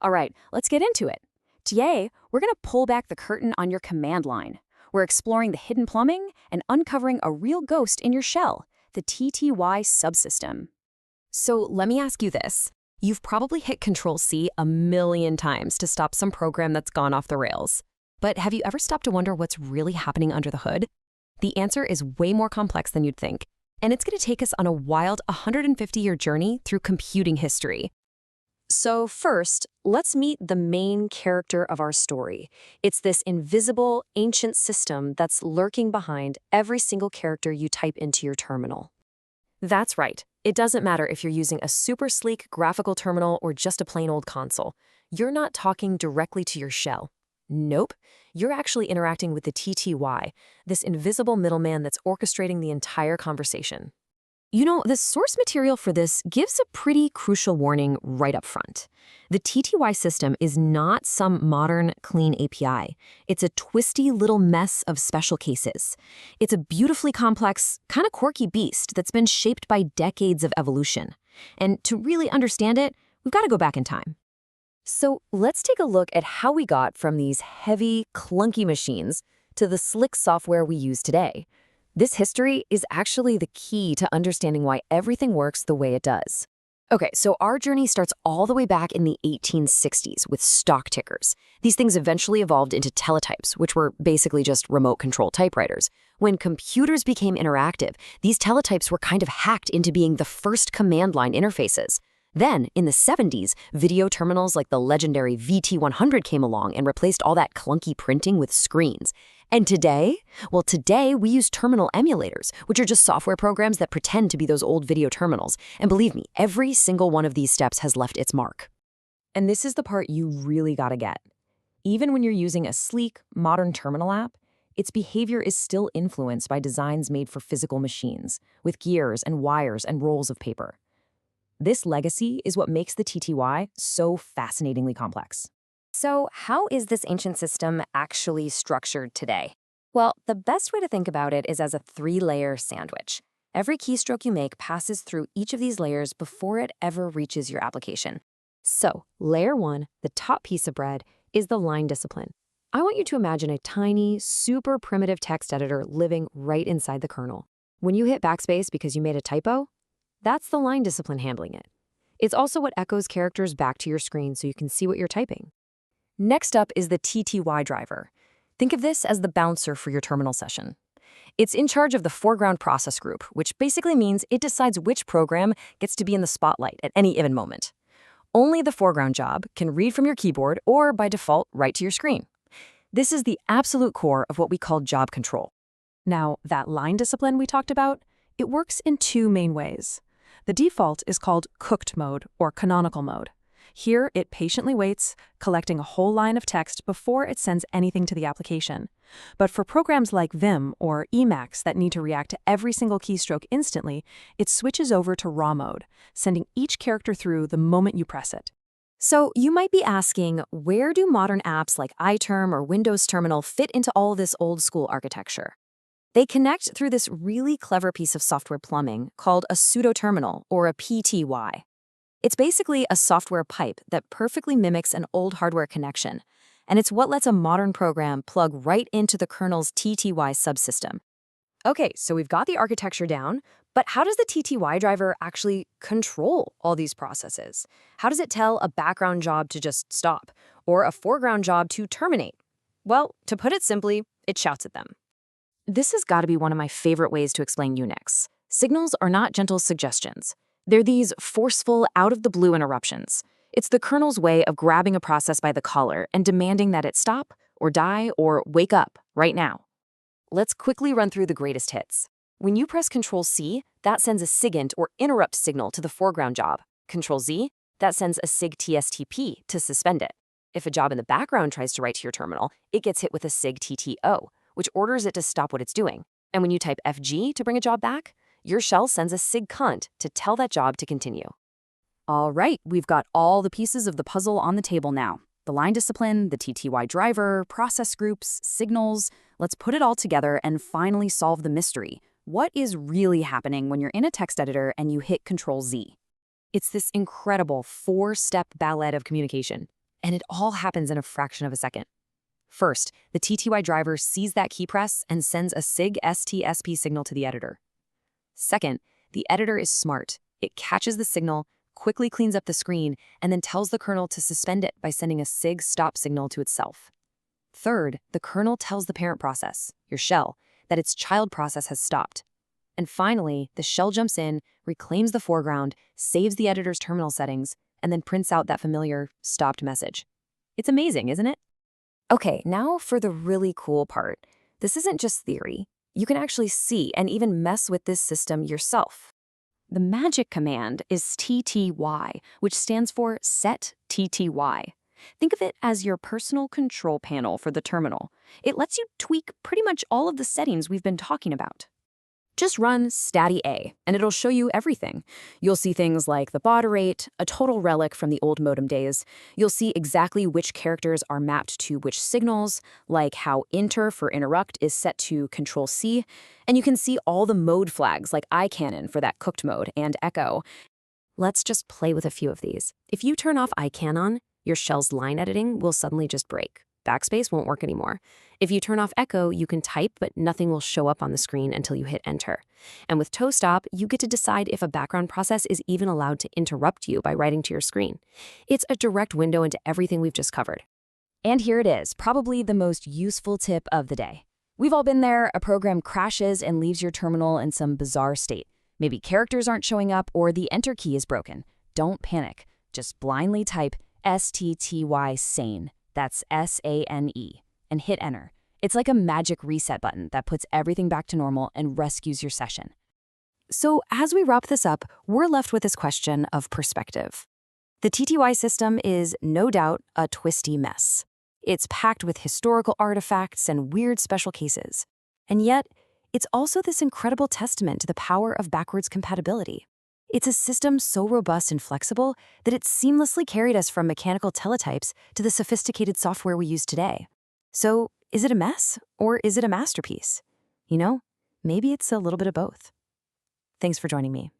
All right, let's get into it. Today, we're going to pull back the curtain on your command line. We're exploring the hidden plumbing and uncovering a real ghost in your shell, the TTY subsystem. So let me ask you this. You've probably hit Control-C a million times to stop some program that's gone off the rails. But have you ever stopped to wonder what's really happening under the hood? The answer is way more complex than you'd think, and it's going to take us on a wild 150-year journey through computing history. So first, let's meet the main character of our story. It's this invisible, ancient system that's lurking behind every single character you type into your terminal. That's right. It doesn't matter if you're using a super sleek graphical terminal or just a plain old console. You're not talking directly to your shell. Nope. You're actually interacting with the TTY, this invisible middleman that's orchestrating the entire conversation. You know, the source material for this gives a pretty crucial warning right up front. The TTY system is not some modern, clean API. It's a twisty little mess of special cases. It's a beautifully complex, kind of quirky beast that's been shaped by decades of evolution. And to really understand it, we've got to go back in time. So let's take a look at how we got from these heavy, clunky machines to the slick software we use today. This history is actually the key to understanding why everything works the way it does. Okay, so our journey starts all the way back in the 1860s with stock tickers. These things eventually evolved into teletypes, which were basically just remote control typewriters. When computers became interactive, these teletypes were kind of hacked into being the first command line interfaces. Then, in the 70s, video terminals like the legendary VT100 came along and replaced all that clunky printing with screens. And today? Well, today we use terminal emulators, which are just software programs that pretend to be those old video terminals. And believe me, every single one of these steps has left its mark. And this is the part you really gotta get. Even when you're using a sleek, modern terminal app, its behavior is still influenced by designs made for physical machines, with gears and wires and rolls of paper. This legacy is what makes the TTY so fascinatingly complex. So how is this ancient system actually structured today? Well, the best way to think about it is as a three-layer sandwich. Every keystroke you make passes through each of these layers before it ever reaches your application. So, layer one, the top piece of bread, is the line discipline. I want you to imagine a tiny, super primitive text editor living right inside the kernel. When you hit backspace because you made a typo, that's the line discipline handling it. It's also what echoes characters back to your screen so you can see what you're typing. Next up is the TTY driver. Think of this as the bouncer for your terminal session. It's in charge of the foreground process group, which basically means it decides which program gets to be in the spotlight at any given moment. Only the foreground job can read from your keyboard or, by default, write to your screen. This is the absolute core of what we call job control. Now, that line discipline we talked about, it works in two main ways. The default is called cooked mode or canonical mode. Here, it patiently waits, collecting a whole line of text before it sends anything to the application. But for programs like Vim or Emacs that need to react to every single keystroke instantly, it switches over to raw mode, sending each character through the moment you press it. So you might be asking, where do modern apps like iTerm or Windows Terminal fit into all this old-school architecture? They connect through this really clever piece of software plumbing called a pseudo-terminal or a PTY. It's basically a software pipe that perfectly mimics an old hardware connection, and it's what lets a modern program plug right into the kernel's TTY subsystem. Okay, so we've got the architecture down, but how does the TTY driver actually control all these processes? How does it tell a background job to just stop, or a foreground job to terminate? Well, to put it simply, it shouts at them. This has got to be one of my favorite ways to explain UNIX. Signals are not gentle suggestions. They're these forceful, out-of-the-blue interruptions. It's the kernel's way of grabbing a process by the collar and demanding that it stop, or die, or wake up right now. Let's quickly run through the greatest hits. When you press Control-C, that sends a SIGINT or interrupt signal to the foreground job. Control-Z, that sends a SIG-TSTP to suspend it. If a job in the background tries to write to your terminal, it gets hit with a SIG-TTO, which orders it to stop what it's doing. And when you type FG to bring a job back, your shell sends a SIG-CONT to tell that job to continue. All right, we've got all the pieces of the puzzle on the table now. The line discipline, the TTY driver, process groups, signals. Let's put it all together and finally solve the mystery. What is really happening when you're in a text editor and you hit Control-Z? It's this incredible four-step ballet of communication. and it all happens in a fraction of a second. First, the TTY driver sees that key press and sends a SIG STSP signal to the editor. Second, the editor is smart. It catches the signal, quickly cleans up the screen, and then tells the kernel to suspend it by sending a SIG stop signal to itself. Third, the kernel tells the parent process, your shell, that its child process has stopped. And finally, the shell jumps in, reclaims the foreground, saves the editor's terminal settings, and then prints out that familiar stopped message. It's amazing, isn't it? Okay, now for the really cool part. This isn't just theory. You can actually see and even mess with this system yourself. The magic command is TTY, which stands for set TTY. Think of it as your personal control panel for the terminal. It lets you tweak pretty much all of the settings we've been talking about. Just run stati-a, and it'll show you everything. You'll see things like the baud rate, a total relic from the old modem days. You'll see exactly which characters are mapped to which signals, like how inter for interrupt is set to Control-C, and you can see all the mode flags like iCannon for that cooked mode and echo. Let's just play with a few of these. If you turn off iCannon, your shell's line editing will suddenly just break. Backspace won't work anymore. If you turn off echo, you can type, but nothing will show up on the screen until you hit enter. And with toe stop, you get to decide if a background process is even allowed to interrupt you by writing to your screen. It's a direct window into everything we've just covered. And here it is, probably the most useful tip of the day. We've all been there. A program crashes and leaves your terminal in some bizarre state. Maybe characters aren't showing up or the enter key is broken. Don't panic. Just blindly type STTY sane. That's SANE, and hit enter. It's like a magic reset button that puts everything back to normal and rescues your session. So as we wrap this up, we're left with this question of perspective. The TTY system is no doubt a twisty mess. It's packed with historical artifacts and weird special cases. And yet, it's also this incredible testament to the power of backwards compatibility. It's a system so robust and flexible that it seamlessly carried us from mechanical teletypes to the sophisticated software we use today. So, is it a mess or is it a masterpiece? You know, maybe it's a little bit of both. Thanks for joining me.